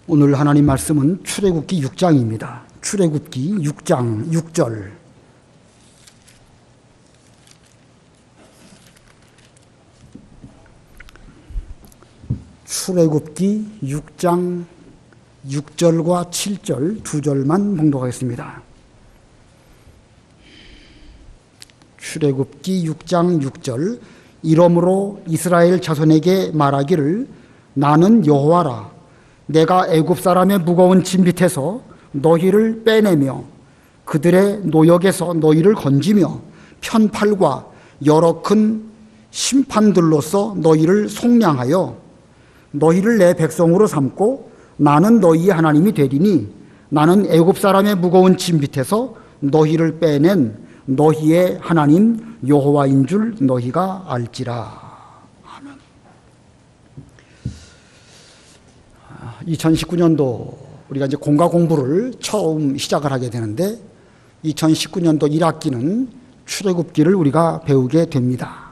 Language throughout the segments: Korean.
오늘 하나님 말씀은 출애굽기 6장입니다. 출애굽기 6장 6절. 출애굽기 6장 6절과 7절 두 절만 봉독하겠습니다. 출애굽기 6장 6절. 이러므로 이스라엘 자손에게 말하기를 나는 여호와라. 내가 애굽 사람의 무거운 짐 밑에서 너희를 빼내며 그들의 노역에서 너희를 건지며 편팔과 여러 큰 심판들로서 너희를 속량하여 너희를 내 백성으로 삼고 나는 너희의 하나님이 되리니 나는 애굽 사람의 무거운 짐 밑에서 너희를 빼낸 너희의 하나님 여호와인 줄 너희가 알지라. 2019년도 우리가 이제 공과 공부를 처음 시작을 하게 되는데 2019년도 1학기는 출애굽기를 우리가 배우게 됩니다.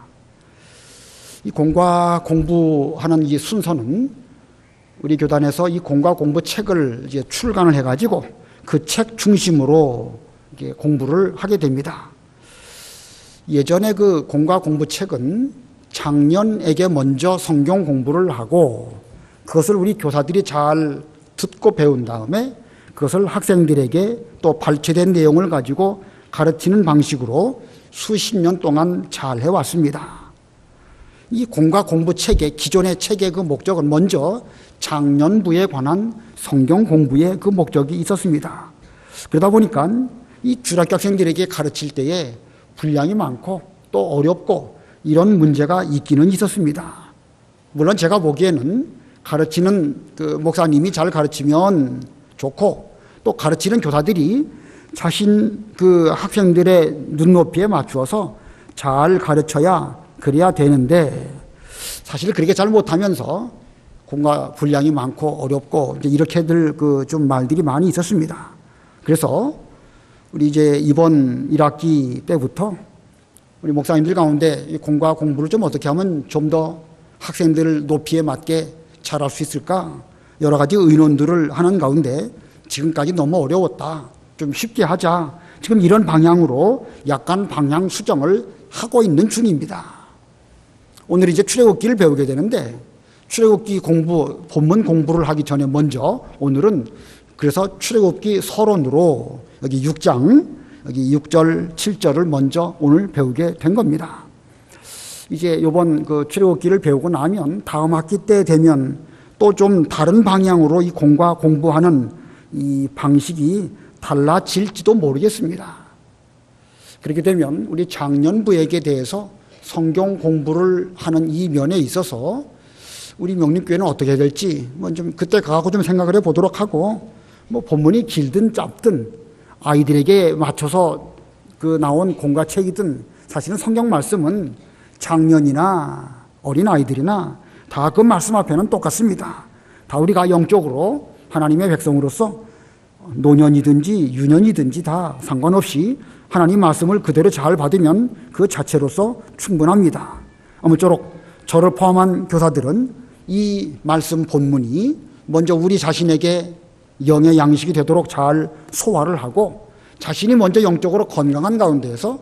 이 공과 공부하는 이 순서는 우리 교단에서 이 공과 공부 책을 이제 출간을 해가지고 그 책 중심으로 이게 공부를 하게 됩니다. 예전에 그 공과 공부 책은 장년에게 먼저 성경 공부를 하고 그것을 우리 교사들이 잘 듣고 배운 다음에 그것을 학생들에게 또 발췌된 내용을 가지고 가르치는 방식으로 수십 년 동안 잘 해왔습니다. 이 공과 공부 책의 기존의 책의 그 목적은 먼저 장년부에 관한 성경 공부의 그 목적이 있었습니다. 그러다 보니까 이 주일학교 학생들에게 가르칠 때에 분량이 많고 또 어렵고 이런 문제가 있기는 있었습니다. 물론 제가 보기에는 가르치는 그 목사님이 잘 가르치면 좋고 또 가르치는 교사들이 자신 그 학생들의 눈높이에 맞추어서 잘 가르쳐야 그래야 되는데 사실 그렇게 잘 못하면서 공과 분량이 많고 어렵고 이렇게들 그 좀 말들이 많이 있었습니다. 그래서 우리 이제 이번 1학기 때부터 우리 목사님들 가운데 공과 공부를 좀 어떻게 하면 좀 더 학생들 높이에 맞게 잘할 수 있을까? 여러 가지 의논들을 하는 가운데 지금까지 너무 어려웠다. 좀 쉽게 하자. 지금 이런 방향으로 약간 방향 수정을 하고 있는 중입니다. 오늘 이제 출애굽기를 배우게 되는데 출애굽기 공부, 본문 공부를 하기 전에 먼저 오늘은 그래서 출애굽기 서론으로 여기 6장, 여기 6절, 7절을 먼저 오늘 배우게 된 겁니다. 이제 이번 그 출애굽기를 배우고 나면 다음 학기 때 되면 또 좀 다른 방향으로 이 공과 공부하는 이 방식이 달라질지도 모르겠습니다. 그렇게 되면 우리 장년부에게 대해서 성경 공부를 하는 이 면에 있어서 우리 명림교회는 어떻게 해야 될지 뭐 좀 그때 가고 좀 생각을 해보도록 하고 뭐 본문이 길든 짧든 아이들에게 맞춰서 그 나온 공과 책이든 사실은 성경 말씀은 장년이나 어린아이들이나 다 그 말씀 앞에는 똑같습니다. 다 우리가 영적으로 하나님의 백성으로서 노년이든지 유년이든지 다 상관없이 하나님 말씀을 그대로 잘 받으면 그 자체로서 충분합니다. 아무쪼록 저를 포함한 교사들은 이 말씀 본문이 먼저 우리 자신에게 영의 양식이 되도록 잘 소화를 하고 자신이 먼저 영적으로 건강한 가운데에서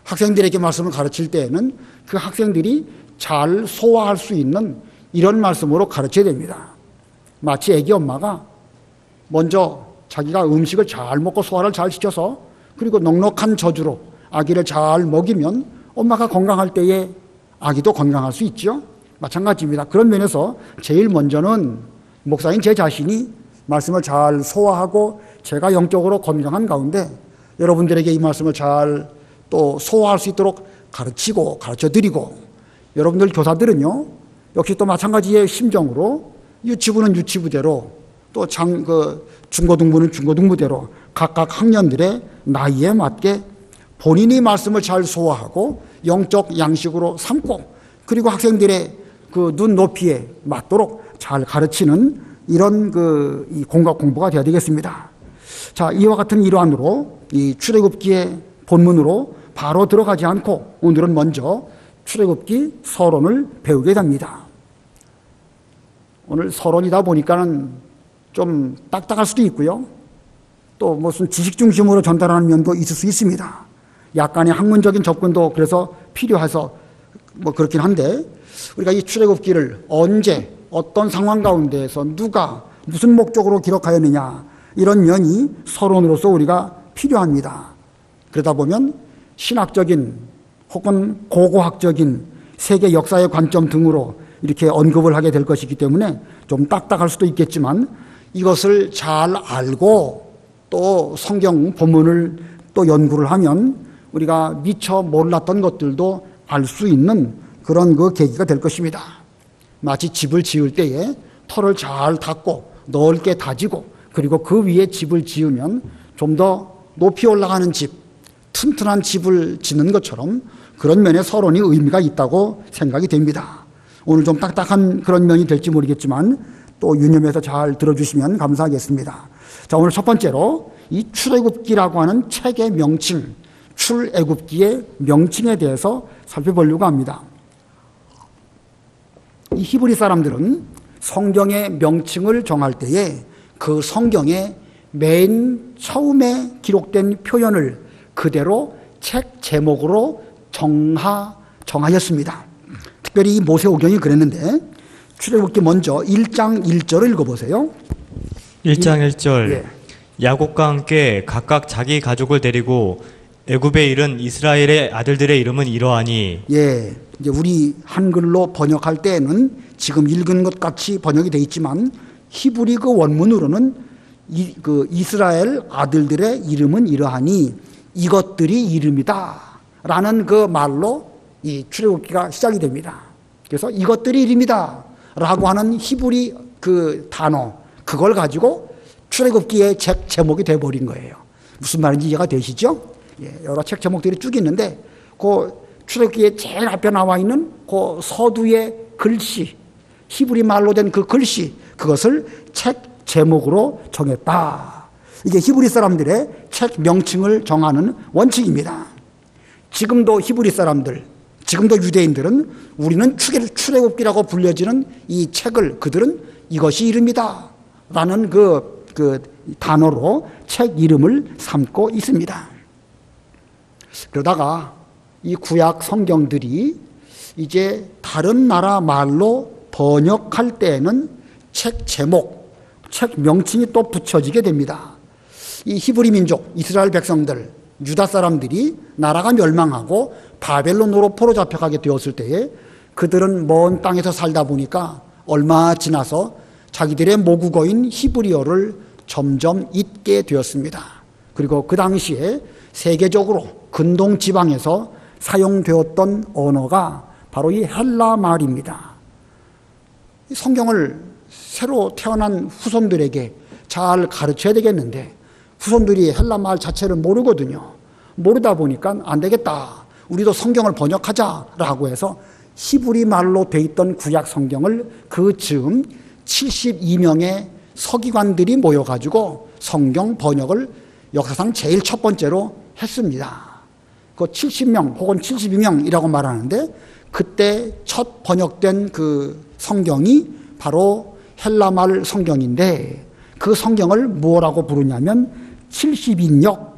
학생들에게 말씀을 가르칠 때에는 그 학생들이 잘 소화할 수 있는 이런 말씀으로 가르쳐야 됩니다. 마치 애기 엄마가 먼저 자기가 음식을 잘 먹고 소화를 잘 시켜서 그리고 넉넉한 젖으로 아기를 잘 먹이면 엄마가 건강할 때에 아기도 건강할 수 있죠. 마찬가지입니다. 그런 면에서 제일 먼저는 목사인 제 자신이 말씀을 잘 소화하고 제가 영적으로 건강한 가운데 여러분들에게 이 말씀을 잘 또 소화할 수 있도록 가르치고 가르쳐드리고 여러분들 교사들은요 역시 또 마찬가지의 심정으로 유치부는 유치부대로 또 중고등부는 중고등부대로 각각 학년들의 나이에 맞게 본인이 말씀을 잘 소화하고 영적 양식으로 삼고 그리고 학생들의 그 눈높이에 맞도록 잘 가르치는 이런 이 공과 공부가 되어야 되겠습니다. 자, 이와 같은 일환으로 이 출애굽기의 본문으로 바로 들어가지 않고 오늘은 먼저 출애굽기 서론을 배우게 됩니다. 오늘 서론이다 보니까는 좀 딱딱할 수도 있고요. 또 무슨 지식 중심으로 전달하는 면도 있을 수 있습니다. 약간의 학문적인 접근도 그래서 필요해서 뭐 그렇긴 한데, 우리가 이 출애굽기를 언제 어떤 상황 가운데에서 누가 무슨 목적으로 기록하였느냐, 이런 면이 서론으로서 우리가 필요합니다. 그러다 보면 신학적인 혹은 고고학적인 세계 역사의 관점 등으로 이렇게 언급을 하게 될 것이기 때문에 좀 딱딱할 수도 있겠지만, 이것을 잘 알고 또 성경 본문을 또 연구를 하면 우리가 미처 몰랐던 것들도 알 수 있는 그런 그 계기가 될 것입니다. 마치 집을 지을 때에 터를 잘 닦고 넓게 다지고 그리고 그 위에 집을 지으면 좀 더 높이 올라가는 집, 튼튼한 집을 짓는 것처럼 그런 면에 서론이 의미가 있다고 생각이 됩니다. 오늘 좀 딱딱한 그런 면이 될지 모르겠지만 또 유념해서 잘 들어주시면 감사하겠습니다. 자, 오늘 첫 번째로 이 출애굽기라고 하는 책의 명칭, 출애굽기의 명칭에 대해서 살펴보려고 합니다. 이 히브리 사람들은 성경의 명칭을 정할 때에 그 성경의 맨 처음에 기록된 표현을 그대로 책 제목으로 정하였습니다. 특별히 이 모세오경이 그랬는데, 출애굽기 먼저 1장 1절을 읽어보세요. 1장 1절. 예. 야곱과 함께 각각 자기 가족을 데리고 애굽에 이른 이스라엘의 아들들의 이름은 이러하니. 예, 이제 우리 한글로 번역할 때에는 지금 읽은 것 같이 번역이 되어 있지만 히브리 그 원문으로는 이스라엘 아들들의 이름은 이러하니 이것들이 이름이다 라는 그 말로 이 출애굽기가 시작이 됩니다. 그래서 이것들이 이름이다 라고 하는 히브리 그 단어, 그걸 가지고 출애굽기의 책 제목이 되어버린 거예요. 무슨 말인지 이해가 되시죠? 예, 여러 책 제목들이 쭉 있는데 그 출애굽기의 제일 앞에 나와 있는 그 서두의 글씨, 히브리 말로 된 그 글씨, 그것을 책 제목으로 정했다. 이게 히브리 사람들의 책 명칭을 정하는 원칙입니다. 지금도 히브리 사람들, 지금도 유대인들은 우리는 출애굽기라고 불려지는 이 책을 그들은 이것이 이름이다 라는 그 단어로 책 이름을 삼고 있습니다. 그러다가 이 구약 성경들이 이제 다른 나라 말로 번역할 때에는 책 제목, 책 명칭이 또 붙여지게 됩니다. 이 히브리 민족, 이스라엘 백성들, 유다 사람들이 나라가 멸망하고 바벨론으로 포로잡혀가게 되었을 때에 그들은 먼 땅에서 살다 보니까 얼마 지나서 자기들의 모국어인 히브리어를 점점 잊게 되었습니다. 그리고 그 당시에 세계적으로 근동 지방에서 사용되었던 언어가 바로 이 헬라 말입니다. 성경을 새로 태어난 후손들에게 잘 가르쳐야 되겠는데 후손들이 헬라 말 자체를 모르거든요. 모르다 보니까 안 되겠다, 우리도 성경을 번역하자라고 해서 히브리 말로 돼 있던 구약 성경을 그 즈음 72명의 서기관들이 모여가지고 성경 번역을 역사상 제일 첫 번째로 했습니다. 그 70명 혹은 72명이라고 말하는데 그때 첫 번역된 그 성경이 바로 헬라말 성경인데 그 성경을 뭐라고 부르냐면 70인역,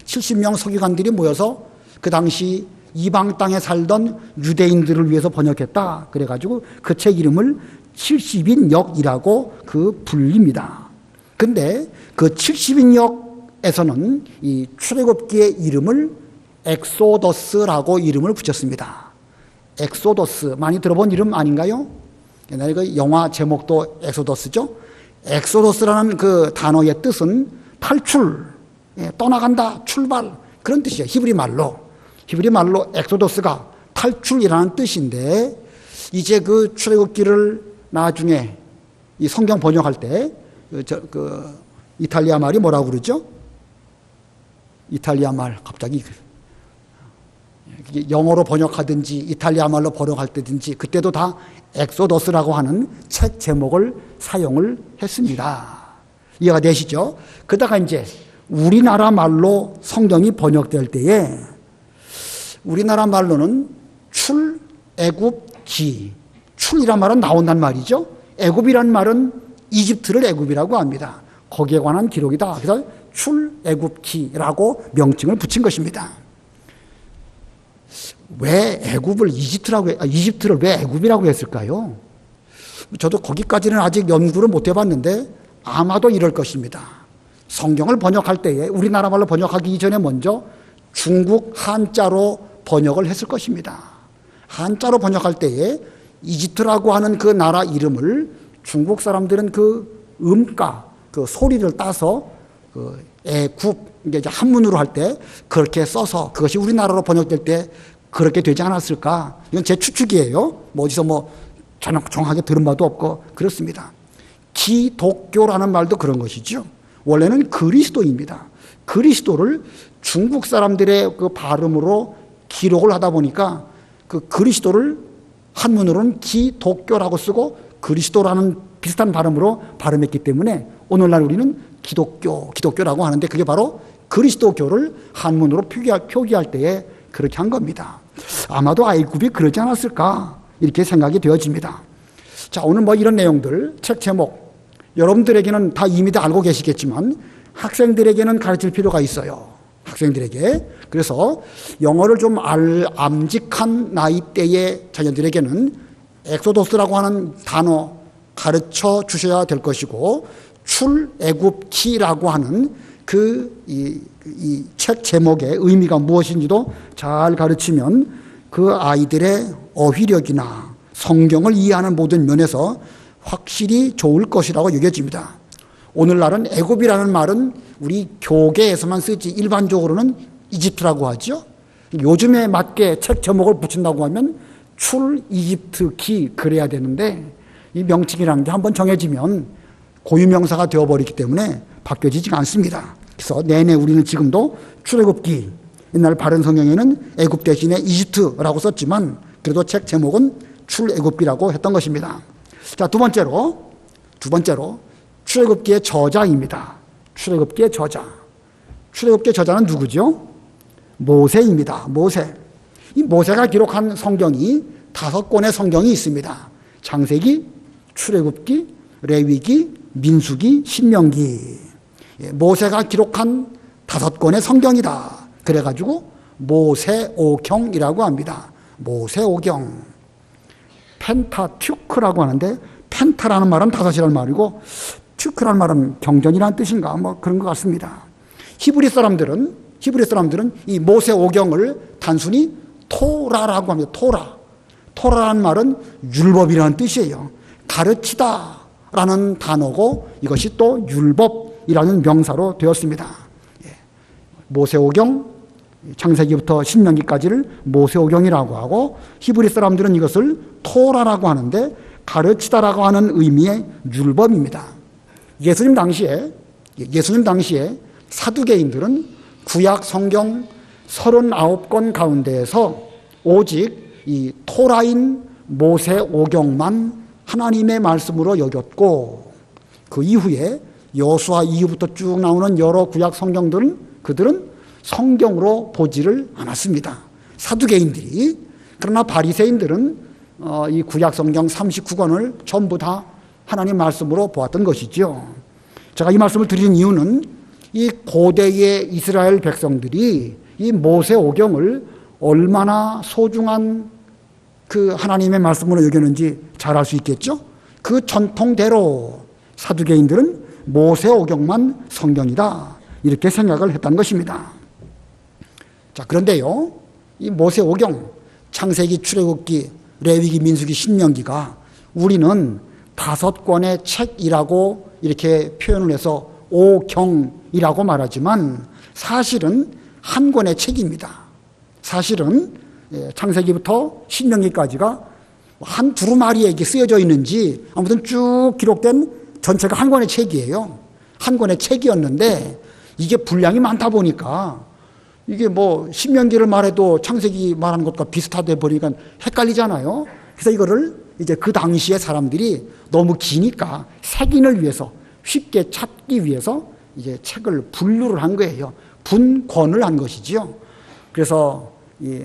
70명 서기관들이 모여서 그 당시 이방 땅에 살던 유대인들을 위해서 번역했다. 그래가지고 그 책 이름을 70인역이라고 그 불립니다. 근데 그 70인역에서는 이 출애굽기의 이름을 엑소더스라고 이름을 붙였습니다. 엑소더스, 많이 들어본 이름 아닌가요? 옛날에 그 영화 제목도 엑소더스죠. 엑소더스라는 그 단어의 뜻은 탈출, 떠나간다, 출발, 그런 뜻이에요. 히브리 말로 엑소더스가 탈출이라는 뜻인데, 이제 그 출애굽기를 나중에 이 성경 번역할 때 이탈리아 말이 뭐라고 그러죠? 이탈리아 말 갑자기 영어로 번역하든지 이탈리아 말로 번역할 때든지 그때도 다 엑소더스라고 하는 책 제목을 사용을 했습니다. 이해가 되시죠? 그러다가 이제 우리나라 말로 성경이 번역될 때에 우리나라 말로는 출애굽기, 출이란 말은 나온단 말이죠. 애굽이란 말은 이집트를 애굽이라고 합니다. 거기에 관한 기록이다. 그래서 출애굽기라고 명칭을 붙인 것입니다. 왜 애굽을 이집트를 왜 애굽이라고 했을까요? 저도 거기까지는 아직 연구를 못 해봤는데 아마도 이럴 것입니다. 성경을 번역할 때에 우리나라 말로 번역하기 이전에 먼저 중국 한자로 번역을 했을 것입니다. 한자로 번역할 때에 이집트라고 하는 그 나라 이름을 중국 사람들은 그 음가, 그 소리를 따서 그 애굽, 이제 한문으로 할 때 그렇게 써서 그것이 우리나라로 번역될 때 그렇게 되지 않았을까? 이건 제 추측이에요. 뭐 어디서 뭐 정확하게 들은 바도 없고 그렇습니다. 기독교라는 말도 그런 것이죠. 원래는 그리스도입니다. 그리스도를 중국 사람들의 그 발음으로 기록을 하다 보니까 그 그리스도를 한문으로는 기독교라고 쓰고 그리스도라는 비슷한 발음으로 발음했기 때문에 오늘날 우리는 기독교라고 하는데 그게 바로 그리스도교를 한문으로 표기할 때에 그렇게 한 겁니다. 아마도 애굽이 그러지 않았을까 이렇게 생각이 되어집니다. 자, 오늘 뭐 이런 내용들 책 제목 여러분들에게는 다 이미 다 알고 계시겠지만 학생들에게는 가르칠 필요가 있어요. 학생들에게. 그래서 영어를 좀 암직한 나이대의 자녀들에게는 엑소도스라고 하는 단어 가르쳐 주셔야 될 것이고 출애굽기라고 하는 이 책 제목의 의미가 무엇인지도 잘 가르치면 그 아이들의 어휘력이나 성경을 이해하는 모든 면에서 확실히 좋을 것이라고 여겨집니다. 오늘날은 애굽이라는 말은 우리 교계에서만 쓰지 일반적으로는 이집트라고 하죠. 요즘에 맞게 책 제목을 붙인다고 하면 출이집트기 그래야 되는데 이 명칭이라는 게 한번 정해지면 고유명사가 되어버리기 때문에 바뀌어지지가 않습니다. 그래서 내내 우리는 지금도 출애굽기, 옛날 바른 성경에는 애굽 대신에 이집트라고 썼지만 그래도 책 제목은 출애굽기라고 했던 것입니다. 자, 두 번째로 출애굽기의 저자입니다. 출애굽기의 저자. 출애굽기의 저자는 누구죠? 모세입니다. 모세. 이 모세가 기록한 성경이 5권의 성경이 있습니다. 창세기, 출애굽기, 레위기, 민수기, 신명기. 모세가 기록한 5권의 성경이다. 그래가지고 모세오경이라고 합니다. 모세오경. 펜타튜크라고 하는데 펜타라는 말은 5이라는 말이고 튜크라는 말은 경전이라는 뜻인가 뭐 그런 것 같습니다. 히브리 사람들은 이 모세오경을 단순히 토라라고 합니다. 토라라는 말은 율법이라는 뜻이에요. 가르치다라는 단어고 이것이 또 율법이라는 명사로 되었습니다. 모세오경, 창세기부터 신명기까지를 모세오경이라고 하고 히브리 사람들은 이것을 토라라고 하는데 가르치다라고 하는 의미의 율법입니다. 예수님 당시에 사두개인들은 구약 성경 39권 가운데에서 오직 이 토라인 모세오경만 하나님의 말씀으로 여겼고 그 이후에 여호수아 이후부터 쭉 나오는 여러 구약 성경들은 그들은 성경으로 보지를 않았습니다. 사두개인들이. 그러나 바리새인들은 이 구약 성경 39권을 전부 다 하나님 말씀으로 보았던 것이죠. 제가 이 말씀을 드린 이유는 이 고대의 이스라엘 백성들이 이 모세오경을 얼마나 소중한 그 하나님의 말씀으로 여겼는지 잘 알 수 있겠죠. 그 전통대로 사두개인들은 모세오경만 성경이다 이렇게 생각을 했다는 것입니다. 자, 그런데요, 이 모세오경, 창세기, 출애굽기, 레위기, 민수기, 신명기가 우리는 5권의 책이라고 이렇게 표현을 해서 오경이라고 말하지만 사실은 한 권의 책입니다. 사실은 창세기부터 신명기까지가 한 두루마리에 쓰여져 있는지 아무튼 쭉 기록된 전체가 한 권의 책이에요. 한 권의 책이었는데 이게 분량이 많다 보니까 이게 뭐 신명기를 말해도 창세기 말하는 것과 비슷하다 보니까 헷갈리잖아요. 그래서 이거를 이제 그 당시에 사람들이 너무 기니까 색인을 위해서 쉽게 찾기 위해서 이제 책을 분류를 한 거예요. 분권을 한 것이지요. 그래서 이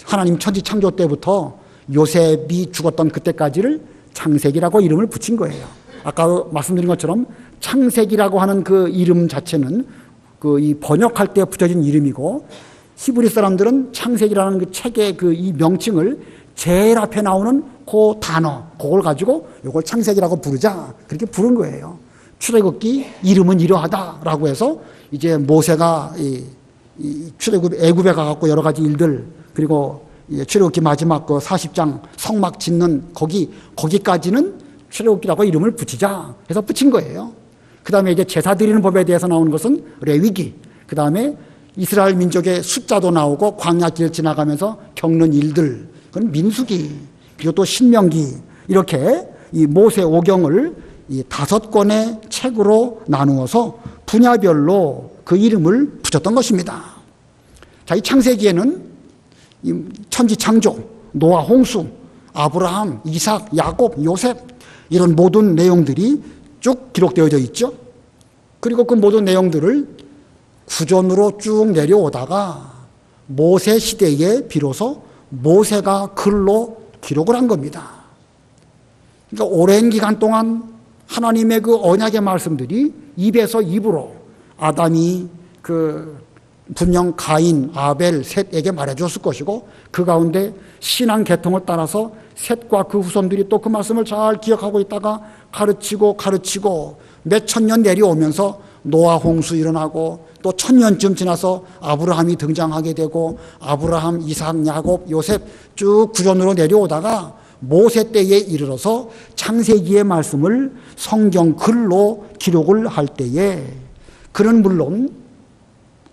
하나님 천지 창조 때부터 요셉이 죽었던 그때까지를 창세기라고 이름을 붙인 거예요. 아까 말씀드린 것처럼 창세기라고 하는 그 이름 자체는 그 이 번역할 때 붙여진 이름이고, 히브리 사람들은 창세기라는 그 책의 그 이 명칭을 제일 앞에 나오는 그 단어, 그걸 가지고 이걸 창세기라고 부르자, 그렇게 부른 거예요. 출애굽기 이름은 이러하다라고 해서 이제 모세가 이 출애굽 애굽에 가갖고 여러 가지 일들, 그리고 출애굽기 마지막 그 40장 성막 짓는 거기까지는 출애굽기라고 이름을 붙이자 해서 붙인 거예요. 그 다음에 이제 제사 드리는 법에 대해서 나오는 것은 레위기, 그 다음에 이스라엘 민족의 숫자도 나오고 광야길을 지나가면서 겪는 일들, 그건 민수기, 그리고 또 신명기, 이렇게 이 모세 오경을 이 5권의 책으로 나누어서 분야별로 그 이름을 붙였던 것입니다. 자, 이 창세기에는 이 천지 창조, 노아 홍수, 아브라함, 이삭, 야곱, 요셉, 이런 모든 내용들이 쭉 기록되어져 있죠. 그리고 그 모든 내용들을 구전으로 쭉 내려오다가 모세 시대에 비로소 모세가 글로 기록을 한 겁니다. 그러니까 오랜 기간 동안 하나님의 그 언약의 말씀들이 입에서 입으로 아담이 분명 가인, 아벨, 셋에게 말해줬을 것이고, 그 가운데 신앙 계통을 따라서 셋과 그 후손들이 또 그 말씀을 잘 기억하고 있다가 가르치고 몇 천 년 내려오면서 노아 홍수 일어나고, 또 1000년쯤 지나서 아브라함이 등장하게 되고, 아브라함, 이삭, 야곱, 요셉 쭉 구전으로 내려오다가 모세 때에 이르러서 창세기의 말씀을 성경 글로 기록을 할 때에, 그는 물론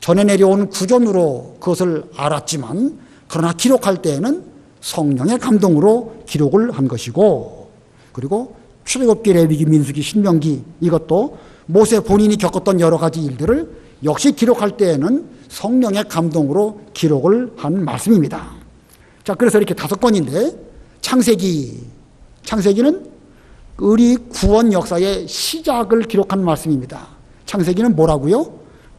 전에 내려온 구전으로 그것을 알았지만, 그러나 기록할 때에는 성령의 감동으로 기록을 한 것이고, 그리고 출애굽기, 레위기, 민수기, 신명기, 이것도 모세 본인이 겪었던 여러 가지 일들을 역시 기록할 때에는 성령의 감동으로 기록을 한 말씀입니다. 자, 그래서 이렇게 5권인데, 창세기는 우리 구원 역사의 시작을 기록한 말씀입니다. 창세기는 뭐라고요?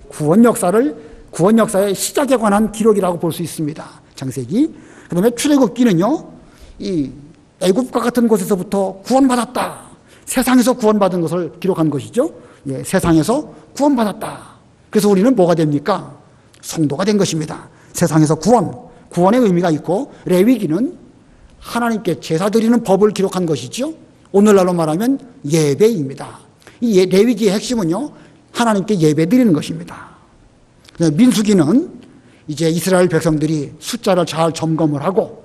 구원 역사의 시작에 관한 기록이라고 볼 수 있습니다. 창세기. 그 다음에 출애굽기는요, 이 애굽과 같은 곳에서부터 구원받았다, 세상에서 구원받은 것을 기록한 것이죠. 예, 세상에서 구원받았다. 그래서 우리는 뭐가 됩니까? 성도가 된 것입니다. 세상에서 구원의 의미가 있고, 레위기는 하나님께 제사 드리는 법을 기록한 것이죠. 오늘날로 말하면 예배입니다. 이 레위기의 핵심은요, 하나님께 예배 드리는 것입니다. 민수기는 이제 이스라엘 백성들이 숫자를 잘 점검을 하고,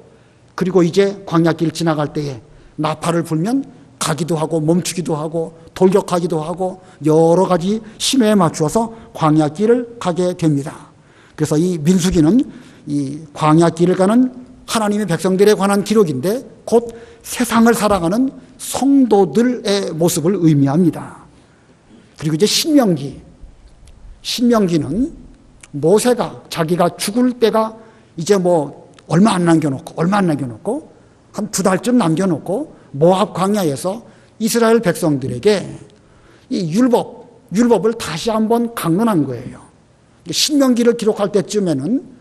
그리고 이제 광야길 지나갈 때에 나팔을 불면 가기도 하고 멈추기도 하고 돌격하기도 하고 여러 가지 신호에 맞추어서 광야길을 가게 됩니다. 그래서 이 민수기는 이 광야길을 가는 하나님의 백성들에 관한 기록인데, 곧 세상을 살아가는 성도들의 모습을 의미합니다. 그리고 이제 신명기는 모세가 자기가 죽을 때가 이제 뭐 얼마 안 남겨놓고 한 2달쯤 남겨놓고 모압 광야에서 이스라엘 백성들에게 이 율법을 다시 한번 강론한 거예요. 신명기를 기록할 때쯤에는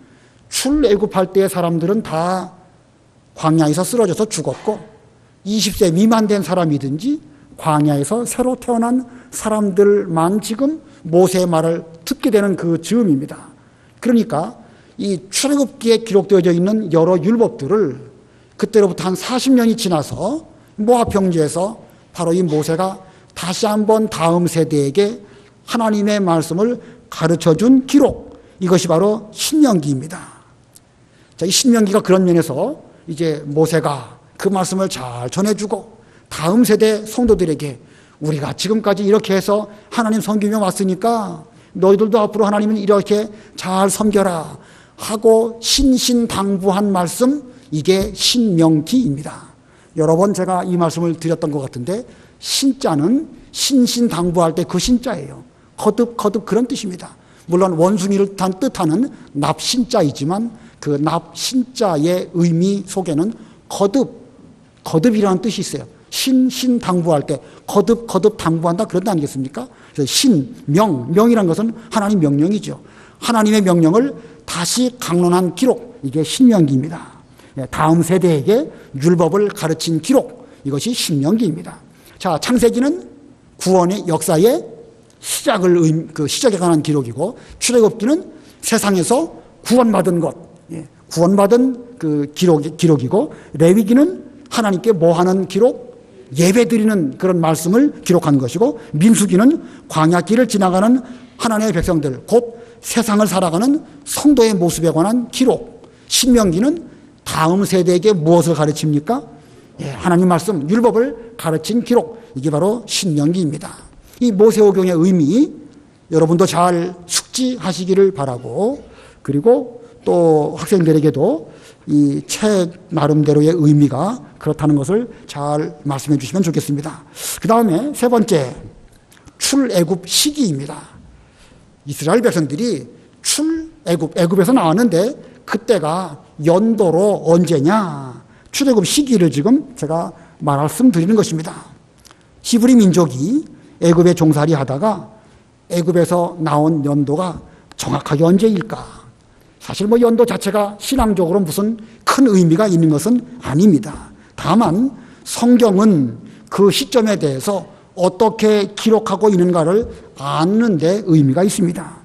출애굽할 때의 사람들은 다 광야에서 쓰러져서 죽었고, 20세 미만 된 사람이든지 광야에서 새로 태어난 사람들만 지금 모세의 말을 듣게 되는 그 즈음입니다. 그러니까 이 출애굽기에 기록되어져 있는 여러 율법들을 그때로부터 한 40년이 지나서 모압 평지에서 바로 이 모세가 다시 한번 다음 세대에게 하나님의 말씀을 가르쳐준 기록, 이것이 바로 신명기입니다. 자, 이 신명기가 그런 면에서 이제 모세가 그 말씀을 잘 전해주고 다음 세대 성도들에게 우리가 지금까지 이렇게 해서 하나님 섬기며 왔으니까 너희들도 앞으로 하나님은 이렇게 잘 섬겨라 하고 신신당부한 말씀, 이게 신명기입니다. 여러 번 제가 이 말씀을 드렸던 것 같은데, 신자는 신신당부할 때 그 신자예요. 거듭 그런 뜻입니다. 물론 원숭이를 뜻하는 납신자이지만 그 납신자의 의미 속에는 거듭이라는 뜻이 있어요. 신당부할 때 거듭 당부한다, 그런 거 아니겠습니까? 그래서 명이란 것은 하나님 명령이죠. 하나님의 명령을 다시 강론한 기록, 이게 신명기입니다. 다음 세대에게 율법을 가르친 기록, 이것이 신명기입니다. 자, 창세기는 구원의 역사의 시작에 관한 기록이고, 출애굽기는 세상에서 구원받은 것, 구원받은 그 기록이고, 레위기는 하나님께 뭐 하는 기록? 예배 드리는 그런 말씀을 기록한 것이고, 민수기는 광야길을 지나가는 하나님의 백성들, 곧 세상을 살아가는 성도의 모습에 관한 기록, 신명기는 다음 세대에게 무엇을 가르칩니까? 하나님 말씀, 율법을 가르친 기록, 이게 바로 신명기입니다. 이 모세오경의 의미 여러분도 잘 숙지하시기를 바라고, 그리고 또 학생들에게도 이 책 나름대로의 의미가 그렇다는 것을 잘 말씀해 주시면 좋겠습니다. 그 다음에 세 번째, 출애굽 시기입니다. 이스라엘 백성들이 애굽에서 나왔는데 그때가 연도로 언제냐? 출애굽 시기를 지금 제가 말씀드리는 것입니다. 히브리 민족이 애굽에 종살이 하다가 애굽에서 나온 연도가 정확하게 언제일까? 사실 뭐 연도 자체가 신앙적으로 무슨 큰 의미가 있는 것은 아닙니다. 다만 성경은 그 시점에 대해서 어떻게 기록하고 있는가를 아는 데 의미가 있습니다.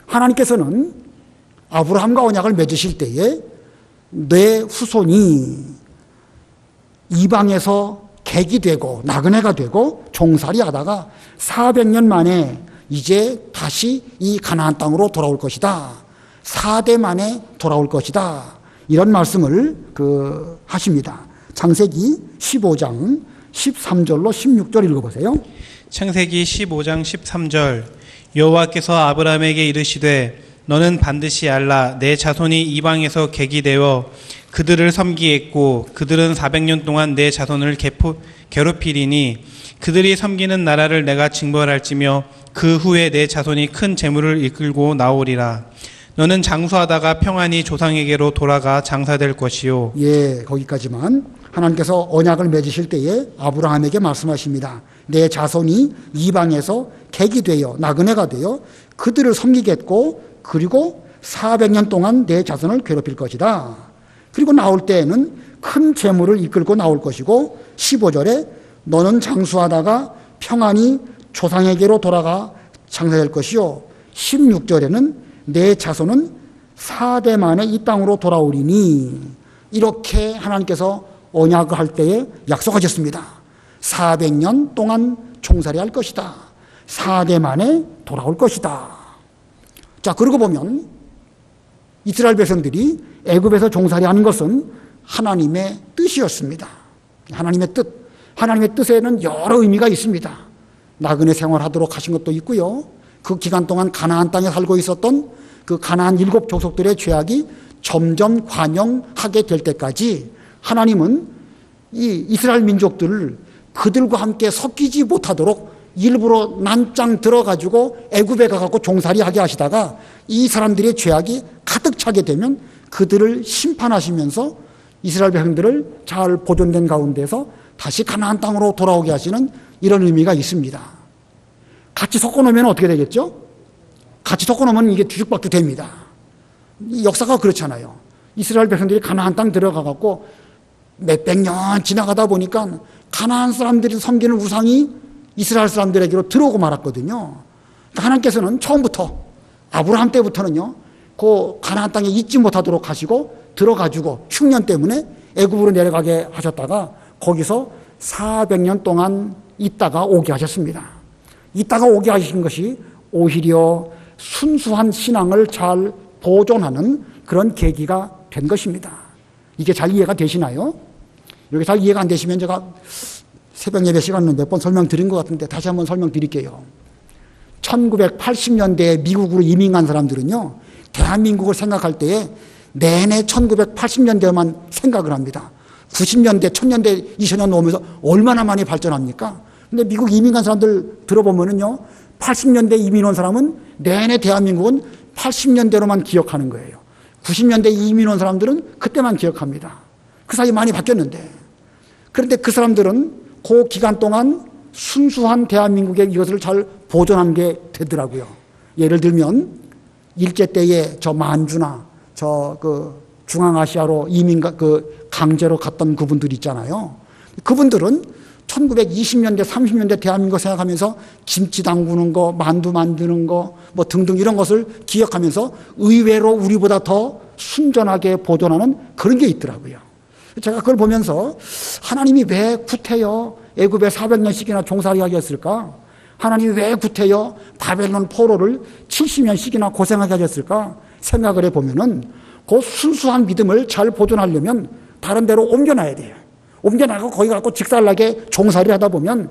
하나님께서는 아브라함과 언약을 맺으실 때에 내 후손이 이방에서 객이 되고 나그네가 되고 종살이 하다가 400년 만에 이제 다시 이 가나안 땅으로 돌아올 것이다. 4대 만에 돌아올 것이다. 이런 말씀을 하십니다. 창세기 15장 13절로 16절 읽어보세요. 창세기 15장 13절 여호와께서 아브라함에게 이르시되 너는 반드시 알라 내 자손이 이방에서 객이 되어 그들을 섬기겠고 그들은 400년 동안 내 자손을 괴롭히리니 그들이 섬기는 나라를 내가 징벌할지며 그 후에 내 자손이 큰 재물을 이끌고 나오리라. 너는 장수하다가 평안히 조상에게로 돌아가 장사될 것이요. 거기까지만. 하나님께서 언약을 맺으실 때에 아브라함에게 말씀하십니다. 내 자손이 이방에서 객이 되어 나그네가 되어 그들을 섬기겠고 그리고 400년 동안 내 자손을 괴롭힐 것이다. 그리고 나올 때에는 큰 재물을 이끌고 나올 것이고 15절에 너는 장수하다가 평안히 조상에게로 돌아가 장사될 것이요. 16절에는 내 자손은 4대 만에 이 땅으로 돌아오리니 이렇게 하나님께서 언약을 할 때에 약속하셨습니다. 400년 동안 종살이 할 것이다. 4대 만에 돌아올 것이다. 자, 그러고 보면 이스라엘 백성들이 애굽에서 종살이 하는 것은 하나님의 뜻이었습니다. 하나님의 뜻. 하나님의 뜻에는 여러 의미가 있습니다. 나그네 생활하도록 하신 것도 있고요. 그 기간 동안 가나안 땅에 살고 있었던 그 가나안 7족속들의 죄악이 점점 관영하게 될 때까지 하나님은 이 이스라엘 민족들을 그들과 함께 섞이지 못하도록 일부러 난장 들어가지고 애굽에 가갖고 종살이하게 하시다가 이 사람들의 죄악이 가득 차게 되면 그들을 심판하시면서 이스라엘 백성들을 잘 보존된 가운데서 다시 가나안 땅으로 돌아오게 하시는 이런 의미가 있습니다. 같이 섞어놓으면 어떻게 되겠죠? 같이 섞어놓으면 이게 뒤죽박죽 됩니다. 이 역사가 그렇잖아요. 이스라엘 백성들이 가나안 땅 들어가갖고 몇백 년 지나가다 보니까 가나안 사람들이 섬기는 우상이 이스라엘 사람들에게로 들어오고 말았거든요. 그러니까 하나님께서는 처음부터 아브라함 때부터는요, 그 가나안 땅에 있지 못하도록 하시고 들어가지고 흉년 때문에 애굽으로 내려가게 하셨다가 거기서 400년 동안 있다가 오게 하셨습니다. 있다가 오게 하신 것이 오히려 순수한 신앙을 잘 보존하는 그런 계기가 된 것입니다. 이게 잘 이해가 되시나요? 이렇게 잘 이해가 안 되시면 제가 새벽 예배 시간은 몇 번 설명드린 것 같은데 다시 한번 설명드릴게요. 1980년대에 미국으로 이민 간 사람들은요, 대한민국을 생각할 때에 내내 1980년대만 생각을 합니다. 90년대, 1000년대, 2000년 오면서 얼마나 많이 발전합니까? 근데 미국 이민 간 사람들 들어보면은요, 80년대 이민 온 사람은 내내 대한민국은 80년대로만 기억하는 거예요. 90년대 이민 온 사람들은 그때만 기억합니다. 그 사이 많이 바뀌었는데. 그런데 그 사람들은 그 기간 동안 순수한 대한민국의 이것을 잘 보존한 게 되더라고요. 예를 들면 일제 때에 저 만주나 저 중앙아시아로 이민 강제로 갔던 그분들 있잖아요. 그분들은 1920년대, 30년대 대한민국 생각하면서 김치 담그는 거, 만두 만드는 거, 뭐 등등 이런 것을 기억하면서 의외로 우리보다 더 순전하게 보존하는 그런 게 있더라고요. 제가 그걸 보면서 하나님이 왜 구태여 애굽에 400년씩이나 종살이하게 했을까? 하나님이 왜 구태여 바벨론 포로를 70년씩이나 고생하게 하셨을까? 생각을 해보면은 그 순수한 믿음을 잘 보존하려면 다른 데로 옮겨놔야 돼요. 옮겨나가고 거기 갖고 직살나게 종살이를 하다 보면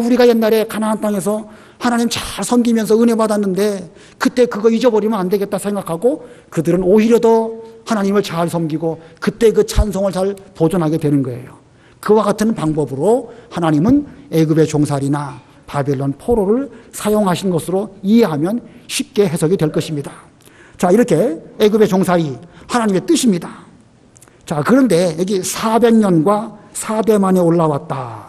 우리가 옛날에 가나안 땅에서 하나님 잘 섬기면서 은혜 받았는데 그때 그거 잊어버리면 안 되겠다 생각하고 그들은 오히려 더 하나님을 잘 섬기고 그때 그 찬송을 잘 보존하게 되는 거예요. 그와 같은 방법으로 하나님은 애굽의 종살이나 바벨론 포로를 사용하신 것으로 이해하면 쉽게 해석이 될 것입니다. 자, 이렇게 애굽의 종살이 하나님의 뜻입니다. 자, 그런데 여기 400년과 4대 만에 올라왔다.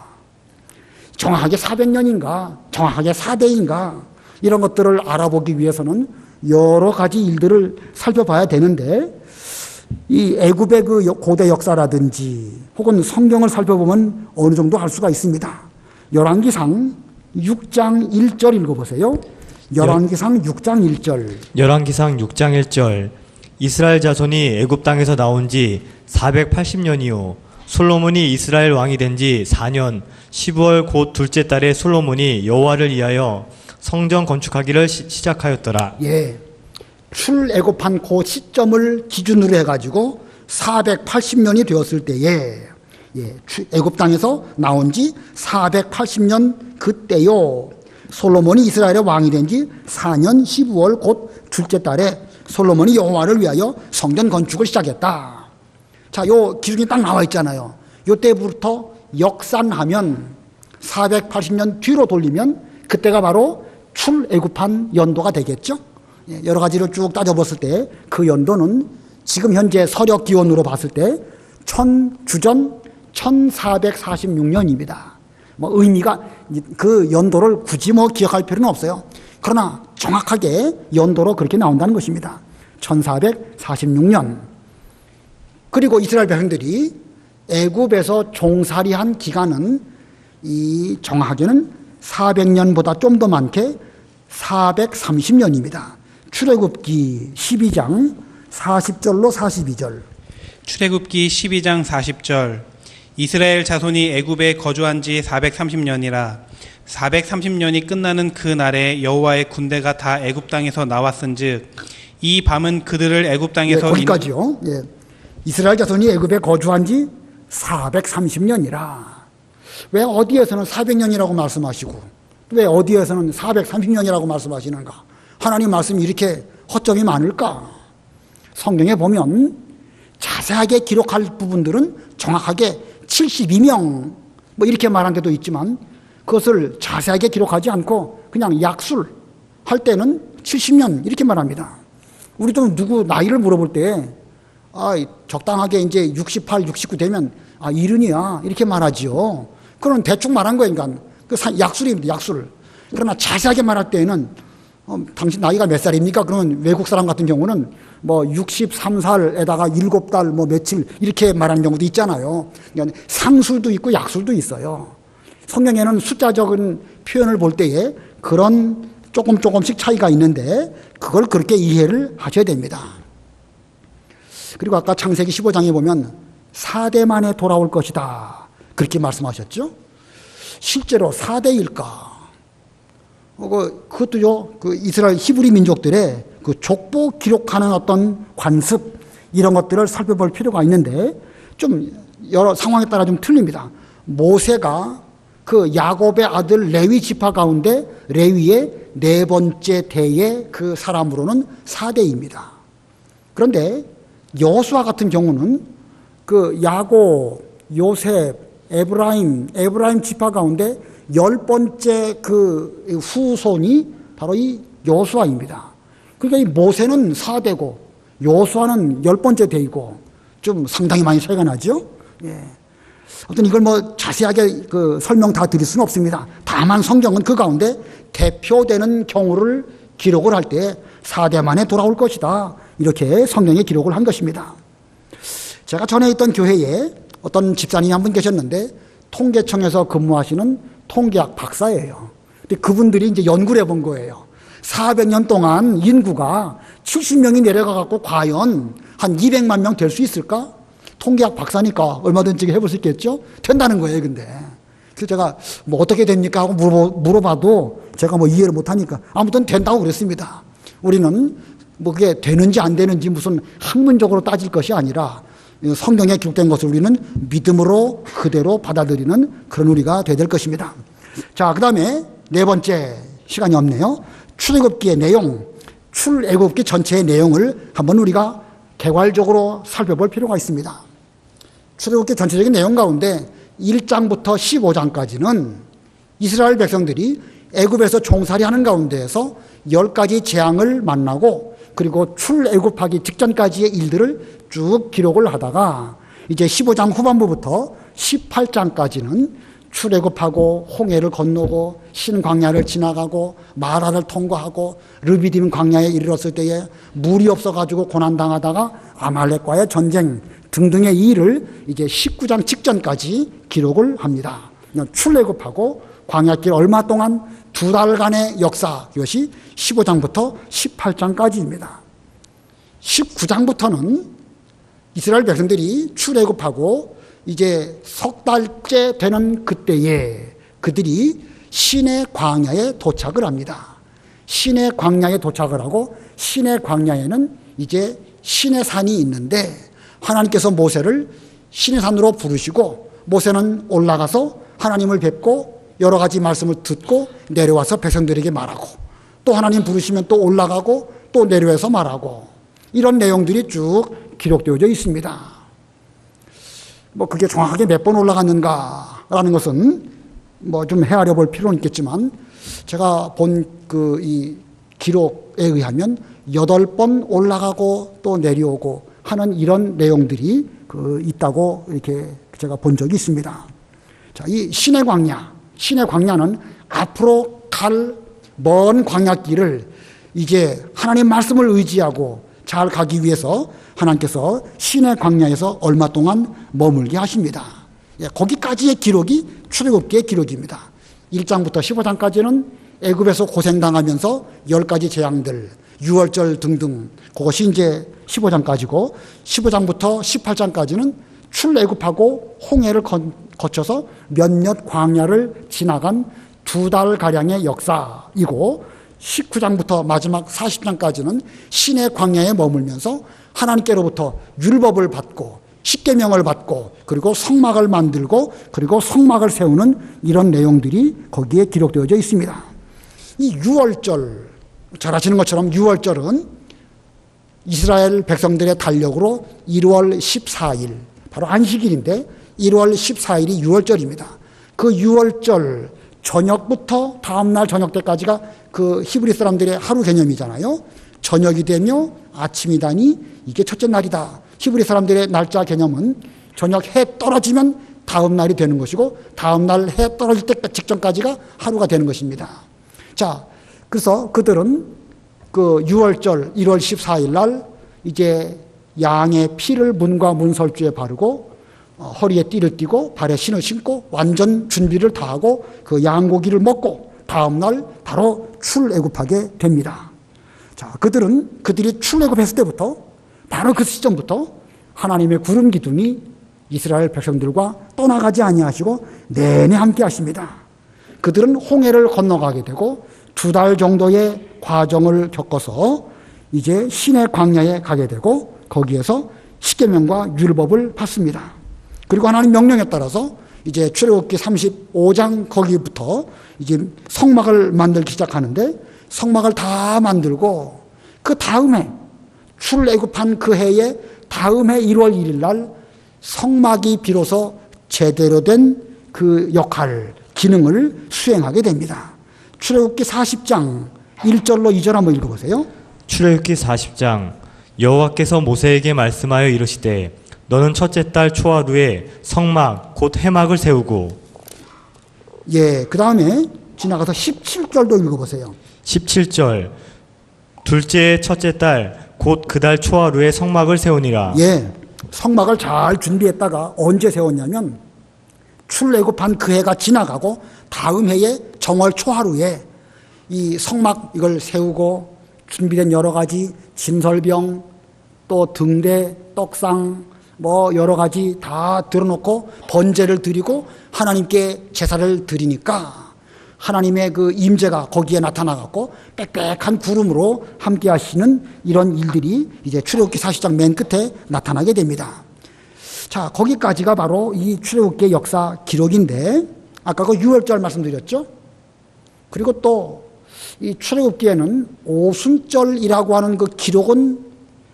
정확하게 400년인가, 정확하게 4대인가, 이런 것들을 알아보기 위해서는 여러 가지 일들을 살펴봐야 되는데, 이 애굽의 그 고대 역사라든지 혹은 성경을 살펴보면 어느 정도 알 수가 있습니다. 열왕기상 6장 1절 읽어보세요. 열왕기상 6장 1절. 열왕기상 6장 1절. 이스라엘 자손이 애굽 땅에서 나온 지 480년이요 솔로몬이 이스라엘 왕이 된 지 4년 12월 곧 둘째 달에 솔로몬이 여호와를 위하여 성전 건축하기를 시작하였더라. 예. 출애굽한 그 시점을 기준으로 해가지고 480년이 되었을 때에 애굽 땅에서 나온 지 480년 그때요 솔로몬이 이스라엘의 왕이 된 지 4년 12월 곧 둘째 달에 솔로몬이 여호와를 위하여 성전 건축을 시작했다. 자, 요 기준이 딱 나와 있잖아요. 요 때부터 역산하면 480년 뒤로 돌리면 그때가 바로 출애굽한 연도가 되겠죠. 여러 가지로 쭉 따져봤을 때 그 연도는 지금 현재 서력 기원으로 봤을 때 주전 1446년입니다. 뭐 의미가 그 연도를 굳이 뭐 기억할 필요는 없어요. 그러나 정확하게 연도로 그렇게 나온다는 것입니다. 1446년. 그리고 이스라엘 백성들이 애굽에서 종살이한 기간은 이 정확하게는 400년보다 좀 더 많게 430년입니다. 출애굽기 12장 40절로 42절. 출애굽기 12장 40절. 이스라엘 자손이 애굽에 거주한 지 430년이라 430년이 끝나는 그 날에 여호와의 군대가 다 애굽 땅에서 나왔은즉 이 밤은 그들을 애굽 땅에서 거기까지요. 이스라엘 자손이 애굽에 거주한 지 430년이라. 왜 어디에서는 400년이라고 말씀하시고 왜 어디에서는 430년이라고 말씀하시는가? 하나님 말씀이 이렇게 허점이 많을까? 성경에 보면 자세하게 기록할 부분들은 정확하게 72명 뭐 이렇게 말한 데도 있지만 그것을 자세하게 기록하지 않고 그냥 약술 할 때는 70년 이렇게 말합니다. 우리도 누구 나이를 물어볼 때 적당하게 이제 68, 69 되면 이른이야 이렇게 말하지요. 그건 대충 말한 거예요. 그러니까 그 약술입니다. 약술. 그러나 자세하게 말할 때에는 당신 나이가 몇 살입니까? 그러면 외국 사람 같은 경우는 뭐 63살에다가 7달 뭐 며칠 이렇게 말하는 경우도 있잖아요. 그러니까 상술도 있고 약술도 있어요. 성경에는 숫자적인 표현을 볼 때에 그런 조금씩 차이가 있는데 그걸 그렇게 이해를 하셔야 됩니다. 그리고 아까 창세기 15장에 보면 4대 만에 돌아올 것이다. 그렇게 말씀하셨죠? 실제로 4대일까? 그것도요, 그 이스라엘 히브리 민족들의 그 족보 기록하는 어떤 관습, 이런 것들을 살펴볼 필요가 있는데, 좀 여러 상황에 따라 좀 틀립니다. 모세가 그 야곱의 아들 레위 지파 가운데 레위의 4번째 대의 그 사람으로는 4대입니다. 그런데 여호수아 같은 경우는 그 야곱, 요셉, 에브라임 지파 가운데 10번째 그 후손이 바로 이 여호수아입니다. 그러니까 이 모세는 4대고 여호수아는 10번째 대이고 좀 상당히 많이 차이가 나죠. 아무튼 이걸 뭐 자세하게 그 설명 다 드릴 수는 없습니다. 다만 성경은 그 가운데 대표되는 경우를 기록을 할 때 4대 만에 돌아올 것이다. 이렇게 성경에 기록을 한 것입니다. 제가 전에 있던 교회에 어떤 집사님이 한 분 계셨는데 통계청에서 근무하시는 통계학 박사예요. 근데 그분들이 이제 연구를 해본 거예요. 400년 동안 인구가 70명이 내려가갖고 과연 한 200만 명 될 수 있을까? 통계학 박사니까 얼마든지 해볼 수 있겠죠? 된다는 거예요, 근데. 그래서 제가 뭐 어떻게 됩니까? 하고 물어봐도 제가 뭐 이해를 못하니까 아무튼 된다고 그랬습니다. 우리는 뭐 그게 되는지 안 되는지 무슨 학문적으로 따질 것이 아니라 성경에 기록된 것을 우리는 믿음으로 그대로 받아들이는 그런 우리가 되야 될 것입니다. 자, 그 다음에 네 번째, 시간이 없네요. 출애굽기의 내용, 출애굽기 전체의 내용을 한번 우리가 개괄적으로 살펴볼 필요가 있습니다. 출애굽기 전체적인 내용 가운데 1장부터 15장까지는 이스라엘 백성들이 애굽에서 종살이하는 가운데에서 10가지 재앙을 만나고 그리고 출애굽하기 직전까지의 일들을 쭉 기록을 하다가 이제 15장 후반부부터 18장까지는 출애굽하고 홍해를 건너고 신광야를 지나가고 마라를 통과하고 르비딤 광야에 이르렀을 때에 물이 없어가지고 고난당하다가 아말렉과의 전쟁 등등의 일을 이제 19장 직전까지 기록을 합니다. 출애굽하고 광야길 얼마 동안 2달간의 역사, 이것이 15장부터 18장까지입니다. 19장부터는 이스라엘 백성들이 출애굽하고 이제 석 달째 되는 그때에 그들이 시내 광야에 도착을 합니다. 시내 광야에 도착을 하고 시내 광야에는 이제 시내 산이 있는데 하나님께서 모세를 시내 산으로 부르시고 모세는 올라가서 하나님을 뵙고 여러 가지 말씀을 듣고 내려와서 백성들에게 말하고 또 하나님 부르시면 또 올라가고 또 내려와서 말하고 이런 내용들이 쭉 기록되어져 있습니다. 뭐 그게 정확하게 몇 번 올라갔는가라는 것은 뭐 좀 헤아려 볼 필요는 있겠지만 제가 본 그 이 기록에 의하면 8번 올라가고 또 내려오고 하는 이런 내용들이 그 있다고 이렇게 제가 본 적이 있습니다. 자, 이 신의 광야는 앞으로 갈 먼 광야길을 이제 하나님 말씀을 의지하고 잘 가기 위해서 하나님께서 신의 광야에서 얼마 동안 머물게 하십니다. 예, 거기까지의 기록이 출애굽기의 기록입니다. 1장부터 15장까지는 애굽에서 고생당하면서 10가지 재앙들, 유월절 등등 그것이 이제 15장까지고 15장부터 18장까지는 출애굽하고 홍해를 거쳐서 몇몇 광야를 지나간 2달가량의 역사이고 19장부터 마지막 40장까지는 신의 광야에 머물면서 하나님께로부터 율법을 받고 십계명을 받고 그리고 성막을 만들고 그리고 성막을 세우는 이런 내용들이 거기에 기록되어져 있습니다. 이 유월절, 잘 아시는 것처럼 유월절은 이스라엘 백성들의 달력으로 1월 14일 바로 안식일인데 1월 14일이 유월절입니다. 그 유월절 저녁부터 다음날 저녁 때까지가 그 히브리 사람들의 하루 개념이잖아요. 저녁이 되며 아침이 다니 이게 첫째 날이다. 히브리 사람들의 날짜 개념은 저녁 해 떨어지면 다음 날이 되는 것이고 다음 날 해 떨어질 때 직전까지가 하루가 되는 것입니다. 자, 그래서 그들은 그 유월절 1월 14일 날 이제 양의 피를 문과 문설주에 바르고 허리에 띠를 띠고 발에 신을 신고 완전 준비를 다 하고 그 양고기를 먹고 다음 날 바로 출애굽하게 됩니다. 자, 그들이 출애굽했을 때부터 바로 그 시점부터 하나님의 구름 기둥이 이스라엘 백성들과 떠나가지 아니하시고 내내 함께 하십니다. 그들은 홍해를 건너가게 되고 2달 정도의 과정을 겪어서 이제 신의 광야에 가게 되고 거기에서 십계명과 율법을 받습니다. 그리고 하나님 명령에 따라서 이제 출애굽기 35장 거기부터 이제 성막을 만들기 시작하는데 성막을 다 만들고 그 다음에 출애굽한 그 해에 다음 해 1월 1일 날 성막이 비로소 제대로 된 그 역할, 기능을 수행하게 됩니다. 출애굽기 40장 1절로 2절 한번 읽어보세요. 출애굽기 40장 여호와께서 모세에게 말씀하여 이르시되 너는 첫째 달 초하루에 성막 곧 해막을 세우고 예, 그 다음에 지나가서 17절도 읽어보세요. 17절 둘째 첫째 달 곧 그 달 초하루에 성막을 세우니라. 예, 성막을 잘 준비했다가 언제 세웠냐면 출애굽한 그 해가 지나가고 다음 해에 정월 초하루에 이 성막 이걸 세우고 준비된 여러 가지 진설병 또 등대 떡상 뭐 여러 가지 다 들어놓고 번제를 드리고 하나님께 제사를 드리니까 하나님의 그 임재가 거기에 나타나갖고 빽빽한 구름으로 함께 하시는 이런 일들이 이제 출애굽기 40장 맨 끝에 나타나게 됩니다. 자, 거기까지가 바로 이 출애굽기의 역사 기록인데 아까 그 6월절 말씀드렸죠. 그리고 또 이 출애굽기에는 오순절이라고 하는 그 기록은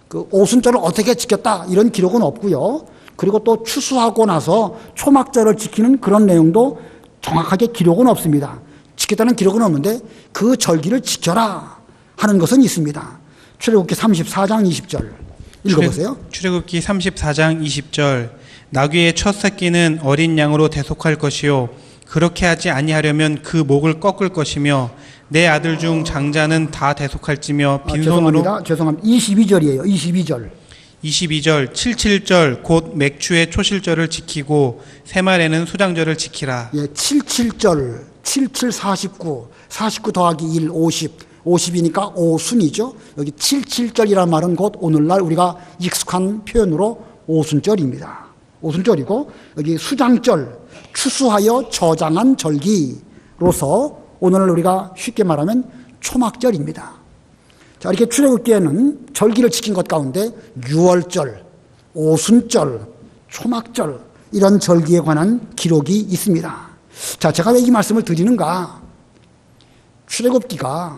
그 오순절을 어떻게 지켰다 이런 기록은 없고요. 그리고 또 추수하고 나서 초막절을 지키는 그런 내용도 정확하게 기록은 없습니다. 지켰다는 기록은 없는데 그 절기를 지켜라 하는 것은 있습니다. 출애굽기 34장 20절 읽어보세요. 출애굽기 34장 20절 나귀의 첫 새끼는 어린 양으로 대속할 것이요 그렇게 하지 아니하려면 그 목을 꺾을 것이며 내 아들 중 장자는 다 대속할지며 빈손으로 죄송합니다. 22절이에요. 22절. 22절 77절 곧 맥추의 초실절을 지키고 새말에는 수장절을 지키라. 예, 77절 77 49 49 더하기 1 50 50이니까 오순이죠. 여기 77절이라는 말은 곧 오늘날 우리가 익숙한 표현으로 오순절입니다. 오순절이고 여기 수장절 추수하여 저장한 절기로서 오늘 우리가 쉽게 말하면 초막절입니다. 자, 이렇게 출애굽기에는 절기를 지킨 것 가운데 유월절, 오순절, 초막절 이런 절기에 관한 기록이 있습니다. 자, 제가 왜 이 말씀을 드리는가? 출애굽기가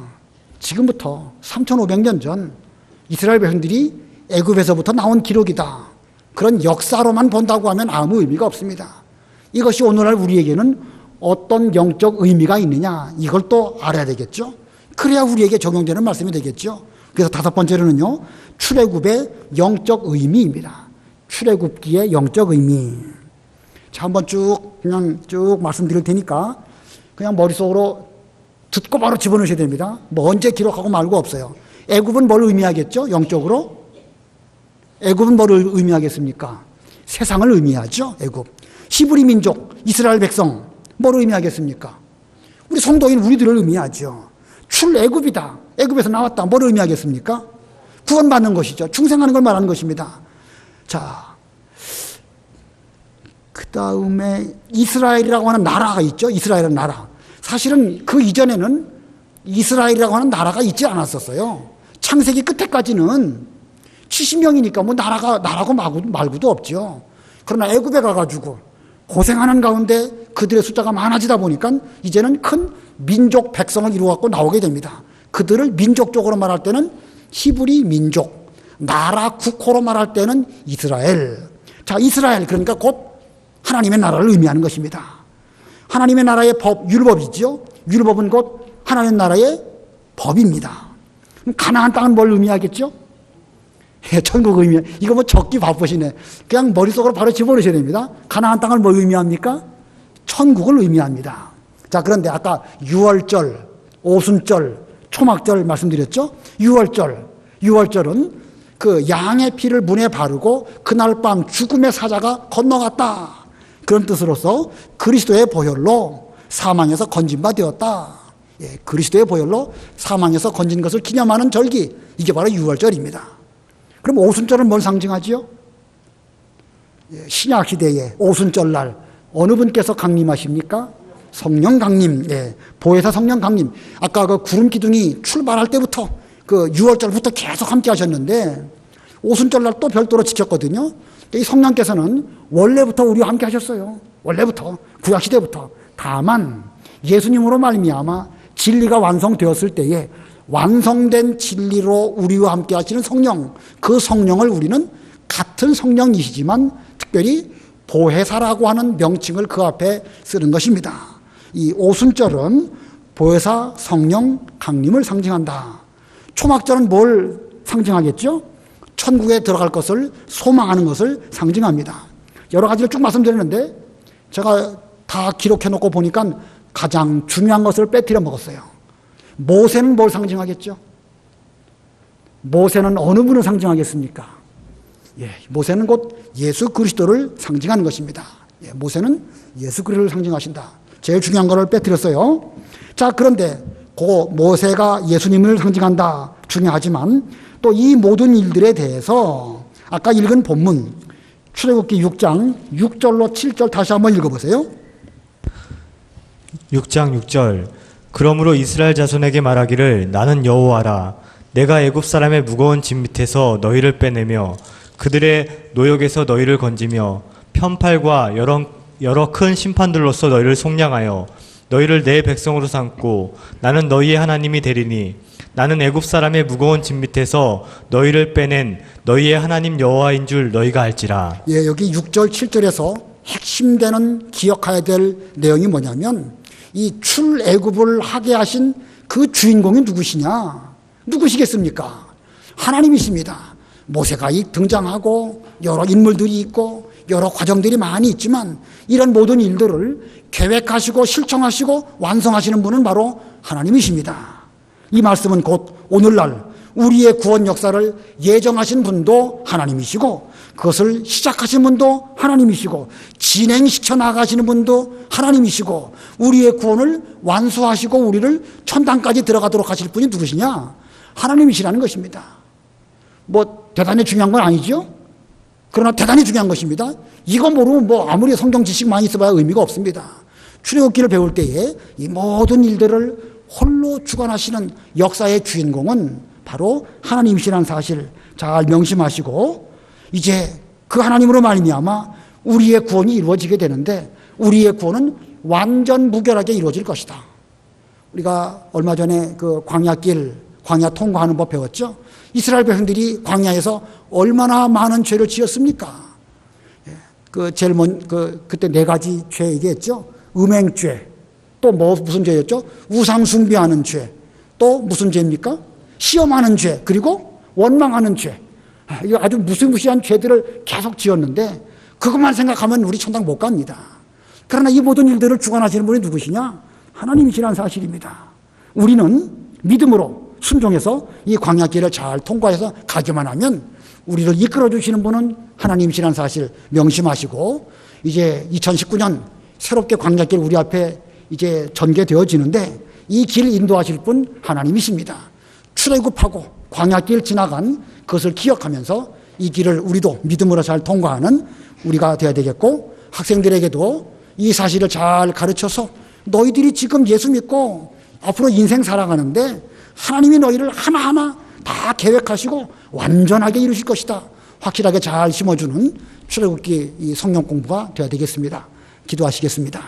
지금부터 3,500년 전 이스라엘 백성들이 애굽에서부터 나온 기록이다. 그런 역사로만 본다고 하면 아무 의미가 없습니다. 이것이 오늘날 우리에게는 어떤 영적 의미가 있느냐 이걸 또 알아야 되겠죠. 그래야 우리에게 적용되는 말씀이 되겠죠. 그래서 다섯 번째로는요, 출애굽의 영적 의미입니다. 출애굽기의 영적 의미. 자, 한번 그냥 쭉 말씀드릴 테니까 그냥 머릿속으로 듣고 바로 집어넣으셔야 됩니다. 뭐 언제 기록하고 말고 없어요. 애굽은 뭘 의미하겠죠? 영적으로? 애굽은 뭘 의미하겠습니까? 세상을 의미하죠. 애굽. 히브리 민족, 이스라엘 백성 뭘 의미하겠습니까? 우리 성도인 우리들을 의미하죠. 출애굽이다. 애굽에서 나왔다. 뭘 의미하겠습니까? 구원받는 것이죠. 중생하는 걸 말하는 것입니다. 자, 그 다음에 이스라엘이라고 하는 나라가 있죠. 이스라엘은 나라. 사실은 그 이전에는 이스라엘이라고 하는 나라가 있지 않았었어요. 창세기 끝에까지는 70명이니까 뭐 나라고 말고도 없죠. 그러나 애굽에 가가지고 고생하는 가운데 그들의 숫자가 많아지다 보니까 이제는 큰 민족 백성을 이루어갖고 나오게 됩니다. 그들을 민족적으로 말할 때는 히브리 민족, 나라 국호로 말할 때는 이스라엘. 자, 이스라엘 그러니까 곧 하나님의 나라를 의미하는 것입니다. 하나님의 나라의 법, 율법이죠. 율법은 곧 하나님의 나라의 법입니다. 그럼 가나안 땅은 뭘 의미하겠죠? 천국 의미. 이거 뭐 적기 바쁘시네. 그냥 머릿속으로 바로 집어넣으셔야 됩니다. 가나안 땅을 뭘 의미합니까? 천국을 의미합니다. 자, 그런데 아까 유월절, 오순절, 초막절 말씀드렸죠? 유월절은 그 양의 피를 문에 바르고 그날 밤 죽음의 사자가 건너갔다. 그런 뜻으로서 그리스도의 보혈로 사망에서 건진 바 되었다. 예, 그리스도의 보혈로 사망에서 건진 것을 기념하는 절기. 이게 바로 유월절입니다. 그럼 오순절은 뭘 상징하지요? 예, 신약 시대에 오순절날 어느 분께서 강림하십니까? 성령 강림, 예, 보혜사 성령 강림. 아까 그 구름 기둥이 출발할 때부터 그 6월절부터 계속 함께 하셨는데 오순절날 또 별도로 지켰거든요. 이 성령께서는 원래부터 우리와 함께 하셨어요. 원래부터 구약 시대부터. 다만 예수님으로 말미암아 진리가 완성되었을 때에 완성된 진리로 우리와 함께 하시는 성령, 그 성령을 우리는 같은 성령이시지만 특별히 보혜사라고 하는 명칭을 그 앞에 쓰는 것입니다. 이 오순절은 보혜사 성령 강림을 상징한다. 초막절은 뭘 상징하겠죠? 천국에 들어갈 것을 소망하는 것을 상징합니다. 여러 가지를 쭉 말씀드렸는데 제가 다 기록해 놓고 보니까 가장 중요한 것을 빼뜨려 먹었어요. 모세는 뭘 상징하겠죠? 모세는 어느 분을 상징하겠습니까? 예, 모세는 곧 예수 그리스도를 상징하는 것입니다. 예, 모세는 예수 그리스도를 상징하신다. 제일 중요한 거를 빼뜨렸어요. 자, 그런데 그 모세가 예수님을 상징한다. 중요하지만 또 이 모든 일들에 대해서 아까 읽은 본문 출애굽기 6장 6절로 7절 다시 한번 읽어보세요. 6장 6절 그러므로 이스라엘 자손에게 말하기를 나는 여호와라 내가 애굽 사람의 무거운 짐 밑에서 너희를 빼내며 그들의 노역에서 너희를 건지며 편팔과 여러 큰 심판들로서 너희를 속량하여 너희를 내 백성으로 삼고 나는 너희의 하나님이 되리니 나는 애굽 사람의 무거운 짐 밑에서 너희를 빼낸 너희의 하나님 여호와인 줄 너희가 알지라. 예, 여기 6절 7절에서 핵심되는 기억해야 될 내용이 뭐냐면 이 출애굽을 하게 하신 그 주인공이 누구시냐? 누구시겠습니까? 하나님이십니다. 모세가 등장하고 여러 인물들이 있고 여러 과정들이 많이 있지만 이런 모든 일들을 계획하시고 실천하시고 완성하시는 분은 바로 하나님이십니다. 이 말씀은 곧 오늘날 우리의 구원 역사를 예정하신 분도 하나님이시고 그것을 시작하신 분도 하나님이시고 진행시켜 나가시는 분도 하나님이시고 우리의 구원을 완수하시고 우리를 천당까지 들어가도록 하실 분이 누구시냐? 하나님이시라는 것입니다. 뭐 대단히 중요한 건 아니죠? 그러나 대단히 중요한 것입니다. 이거 모르면 뭐 아무리 성경 지식 많이 있어봐야 의미가 없습니다. 출애굽기를 배울 때에 이 모든 일들을 홀로 주관하시는 역사의 주인공은 바로 하나님이시라는 사실 잘 명심하시고 이제 그 하나님으로 말미암아 우리의 구원이 이루어지게 되는데 우리의 구원은 완전 무결하게 이루어질 것이다. 우리가 얼마 전에 그 광야 통과하는 법 배웠죠? 이스라엘 백성들이 광야에서 얼마나 많은 죄를 지었습니까? 그때 네 가지 죄 얘기했죠? 음행죄, 또 무슨 죄였죠? 우상 숭배하는 죄, 또 무슨 죄입니까? 시험하는 죄, 그리고 원망하는 죄. 이거 아주 무시무시한 죄들을 계속 지었는데 그것만 생각하면 우리 천당 못 갑니다. 그러나 이 모든 일들을 주관하시는 분이 누구시냐? 하나님이시라는 사실입니다. 우리는 믿음으로 순종해서 이 광야길을 잘 통과해서 가기만 하면 우리를 이끌어 주시는 분은 하나님이시라는 사실 명심하시고 이제 2019년 새롭게 광야길 우리 앞에 이제 전개되어지는데 이 길 인도하실 분 하나님이십니다. 출애굽하고 광야길 지나간 그것을 기억하면서 이 길을 우리도 믿음으로 잘 통과하는 우리가 되어야 되겠고 학생들에게도 이 사실을 잘 가르쳐서 너희들이 지금 예수 믿고 앞으로 인생 살아가는데 하나님이 너희를 하나하나 다 계획하시고 완전하게 이루실 것이다. 확실하게 잘 심어주는 출애굽기 이 성경 공부가 되어야 되겠습니다. 기도하시겠습니다.